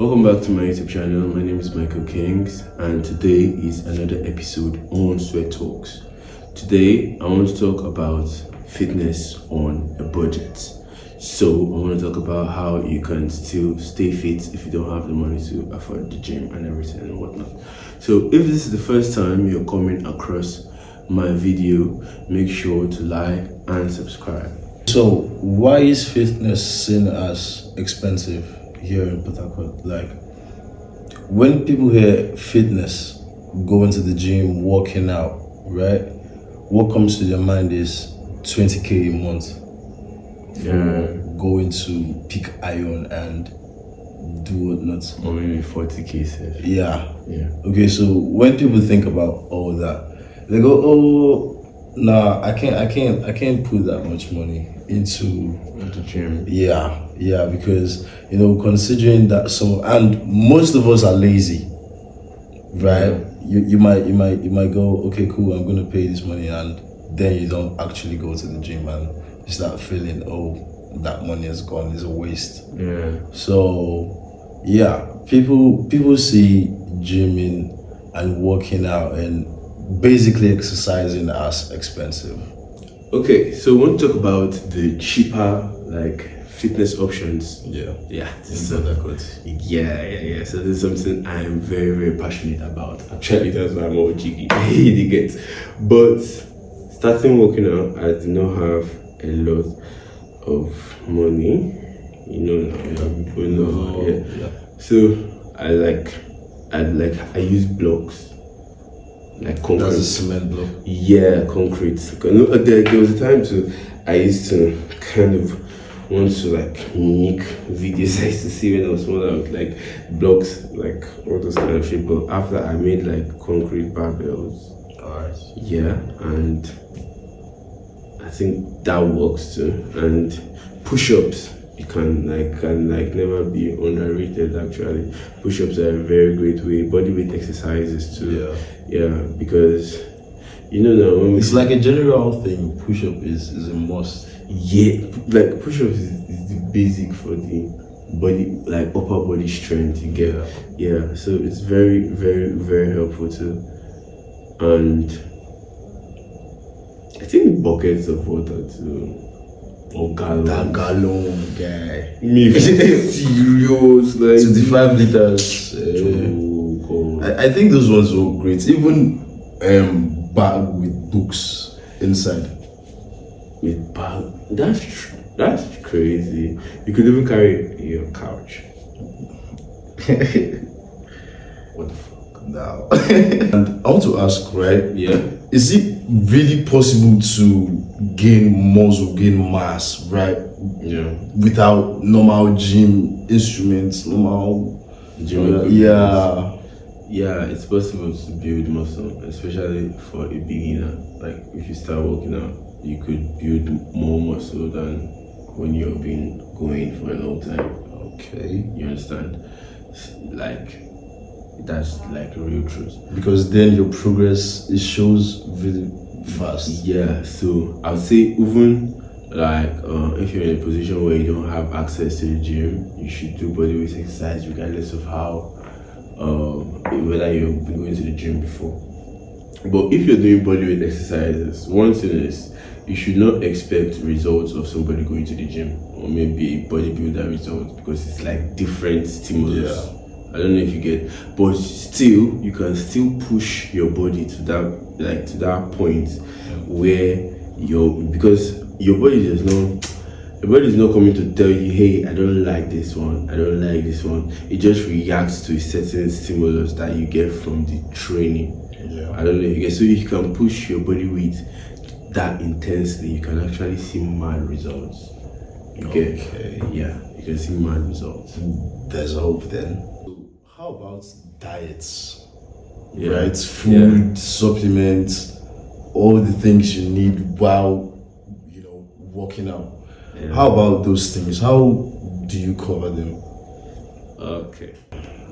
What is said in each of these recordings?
Welcome back to my YouTube channel. My name is Michael Kings, and today is another episode on Sweat Talks. Today I want to talk about fitness on a budget. So I want to talk about how you can still stay fit if you don't have the money to afford the gym and everything and whatnot. So if this is the first time you're coming across my video, make sure to like and subscribe. So why is fitness seen as expensive here in Port Harcourt? Like, when people hear fitness, going to the gym, working out, right? What comes to their mind is 20k a month. Going to pick iron and do whatnot. Or maybe 40k safe. Yeah. Okay, so when people think about all that, they go, "Oh, nah, I can't put that much money into the gym." Yeah, because considering that and most of us are lazy, right? You might go, okay, cool, I'm gonna pay this money, and then you don't actually go to the gym and you start feeling, oh, that money is gone, it's a waste. So people see gymming and working out and basically exercising as expensive. Okay, so we want to talk about the cheaper fitness options. So this is something I am very, very passionate about. Actually, that's why I'm all jiggy. You get. But starting working out, I do not have a lot of money. So I use blocks. Like concrete. That's a cement block. Yeah, concrete. There was a time too I used to kind of want to make videos. I used to see when I was smaller with blocks, all those kind of shit. But after I made concrete barbells. Alright. Yeah, and I think that works too. And push-ups, you can never be underrated. Actually, push-ups are a very great way. Bodyweight exercises too. Yeah, because now when it's like a general thing. Push-up is a must. Yeah, push-ups is the basic for the body, upper body strength you get. Yeah, so it's very, very, very helpful too. And I think buckets of water too. Or gallons. That gallon guy. Me serious 25 liters. I think those ones were great. Even bag with books inside. With bag, that's crazy. You could even carry your couch. What the fuck? Now. And I want to ask, right? Yeah. Is it really possible to gain muscle, gain mass, right? Yeah. Without normal gym instruments, normal gym. Yeah, it's possible to build muscle, especially for a beginner. If you start working out, you could build more muscle than when you've been going for a long time. Okay. You understand? That's real truth. Because then your progress, it shows really fast. Yeah, so I would say even if you're in a position where you don't have access to the gym, you should do bodyweight exercise regardless of how whether you've been going to the gym before. But if you're doing bodyweight exercises, one thing is you should not expect results of somebody going to the gym or maybe a bodybuilder results, because it's different stimulus. I don't know if you get, but still you can still push your body to that point where because your body is not coming to tell you, hey, I don't like this one, I don't like this one. It just reacts to a certain stimulus that you get from the training. I don't know if you get. So if you can push your body weight that intensely, you can actually see mad results. You can see mad results. There's hope then. How about diets? Yeah. Right? Food, supplements, all the things you need while working out. How about those things? How do you cover them? Okay,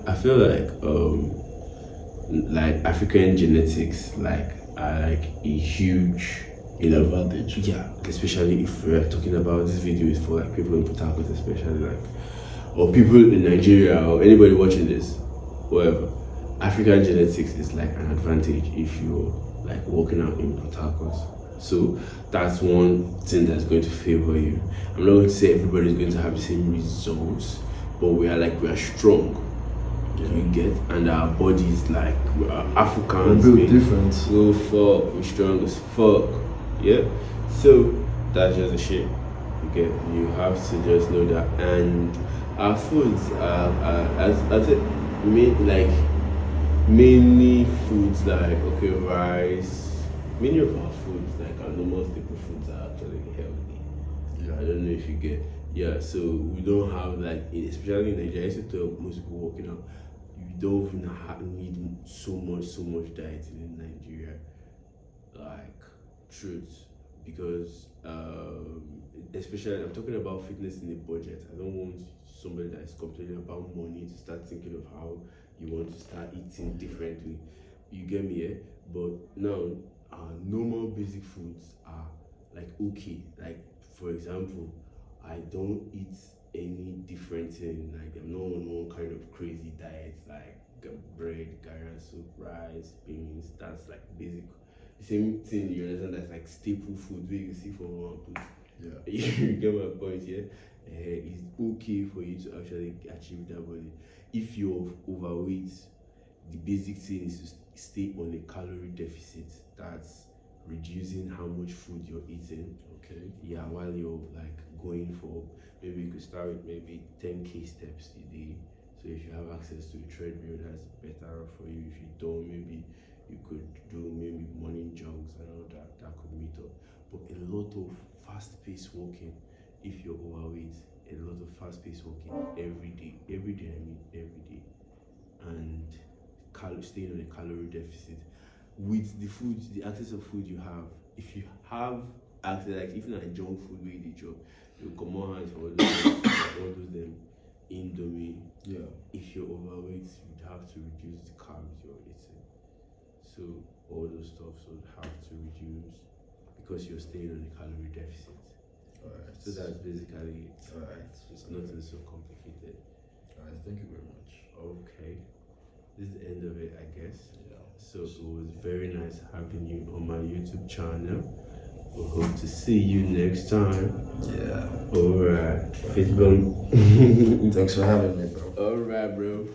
I feel African genetics are a huge advantage. Yeah, especially if we're talking about this video is for people in Port Harcourt, especially or people in Nigeria or anybody watching this, whatever, African genetics is like an advantage if you're like working out in Port Harcourt. So that's one thing that's going to favor you. I'm not going to say everybody's going to have the same results, but we are strong. You get, and our bodies like we are Africans. We're built different. So fuck, we're strong as fuck. Yeah. So that's just the shit. You get. You have to just know that. And our foods as it many foods like rice. Many of our foods like our normal staple foods are actually healthy. Yeah. I don't know if you get. Yeah, so we don't have like, especially in Nigeria, I used to tell most people working out, you don't even need so much dieting in Nigeria, like truth, because especially I'm talking about fitness in a budget. I don't want somebody that is complaining about money to start thinking of how you want to start eating differently. You get me, yeah? But now normal basic foods are like okay. Like for example, I don't eat any different thing. Like I'm not on one kind of crazy diet like bread, carrot soup, rice, beans. That's like basic. The same thing, you understand? That's like staple food where you see for one food. Yeah. You get my point, yeah? It's okay for you to actually achieve that body. If you're overweight, the basic thing is to stay on a calorie deficit. That's reducing how much food you're eating. Okay. Yeah, while you're like going for, maybe you could start with maybe 10k steps a day. So if you have access to a treadmill, that's better for you. If you don't, maybe you could do maybe morning jogs and all that. That could meet up. But a lot of fast-paced walking, if you're overweight, a lot of fast-paced walking every day. Every day, I mean every day, and staying on a calorie deficit. With the food, the access of food you have, if you have access, like if not junk food where you chop, you come on hands for all those them Indomie. Yeah. If you're overweight, you'd have to reduce the carbs you're eating. So all those stuff would have to reduce because you're staying on a calorie deficit. Alright. So that's basically it. Alright. It's nothing so complicated. Alright, thank you very much. Okay. This is the end of it, I guess. Yeah. So it was very nice having you on my YouTube channel. We hope to see you next time. Yeah. Alright. Facebook. Thanks for having me, bro. Alright, bro.